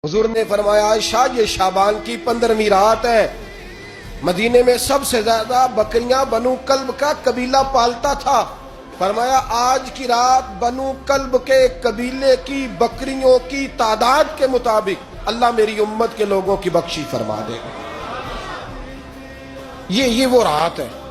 हुजूर ने फरमाया आयशा ये शाबान की 15वीं रात है। मदीने में सबसे ज्यादा बकरियां बनु कल्ब का कबीला पालता था। फरमाया आज की रात बनु कल्ब के कबीले की बकरियों की तादाद के मुताबिक अल्लाह मेरी उम्मत के लोगों की बख्शी फरमा देगा। ये वो रात है।